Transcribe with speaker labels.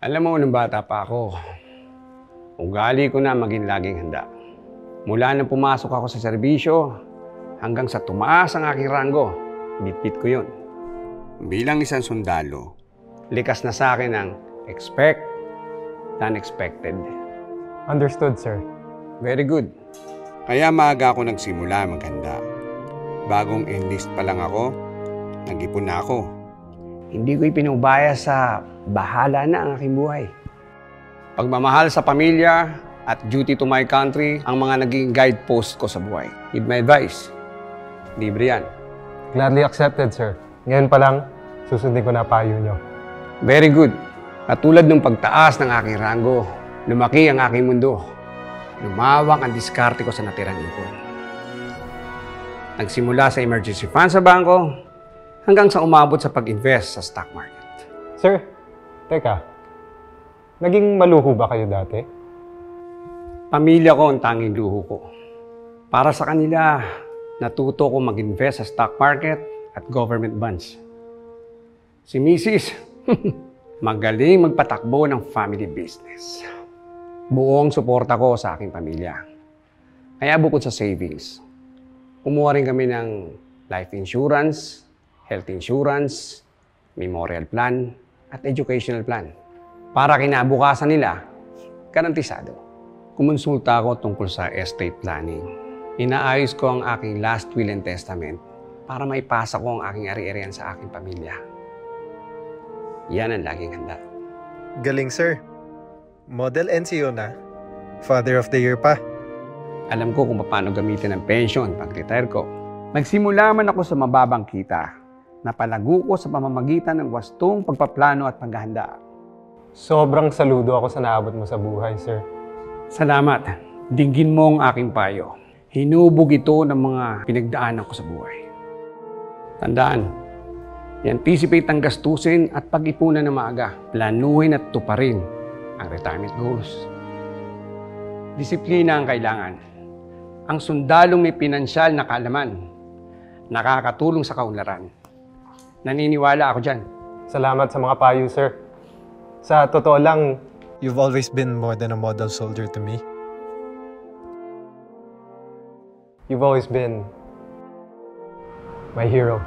Speaker 1: Alam mo, nung bata pa ako, ugali ko na maging laging handa. Mula nang pumasok ako sa serbisyo, hanggang sa tumaas ang aking ranggo, bitbit ko yun. Bilang isang sundalo, likas na sa akin ang expect than expected.
Speaker 2: Understood, sir.
Speaker 1: Very good. Kaya maaga ako nagsimula maghanda. Bagong enlist pa lang ako, nag-ipon na ako. Hindi ko ipinubaya sa bahala na ang aking buhay. Pagmamahal sa pamilya at duty to my country ang mga naging guidepost ko sa buhay. Give my advice. Libre yan.
Speaker 2: Gladly accepted, sir. Ngayon pa lang, susundin ko na payo nyo.
Speaker 1: Very good. Katulad ng pagtaas ng aking ranggo, lumaki ang aking mundo. Lumawak ang diskarte ko sa natirang ipon. Nagsimula sa emergency fund sa bangko, hanggang sa umabot sa pag-invest sa stock market.
Speaker 2: Sir, teka. Naging maluho ba kayo dati?
Speaker 1: Pamilya ko ang tanging luho ko. Para sa kanila, natuto ko mag-invest sa stock market at government bonds. Si Mrs. magaling magpatakbo ng family business. Buong suporta ko sa aking pamilya. Kaya bukod sa savings, kumuha rin kami ng life insurance, health insurance, memorial plan, at educational plan. Para kinabukasan nila, garantisado. Kumonsulta ako tungkol sa estate planning. Inaayos ko ang aking last will and testament para maipasa ko ang aking ari-arian sa aking pamilya. Yan ang laging handa.
Speaker 3: Galing, sir. Model NCO na. Father of the Year pa.
Speaker 1: Alam ko kung paano gamitin ang pension pag-retire ko. Nagsimula man ako sa mababang kita. Napalago ko sa pamamagitan ng wastong pagpaplano at paghahanda.
Speaker 2: Sobrang saludo ako sa naabot mo sa buhay, sir.
Speaker 1: Salamat. Dinggin mo ang aking payo. Hinubog ito ng mga pinagdaanan ko sa buhay. Tandaan, i-anticipate ang gastusin at pag-ipunan ng maaga. Planuhin at tuparin ang retirement goals. Disiplina ang kailangan. Ang sundalong may pinansyal na kaalaman, nakakatulong sa kaunlaran. Naniniwala ako dyan.
Speaker 2: Salamat sa mga payo, sir. Sa totoo lang,
Speaker 3: You've always been more than a model soldier to me.
Speaker 2: you've always been my hero.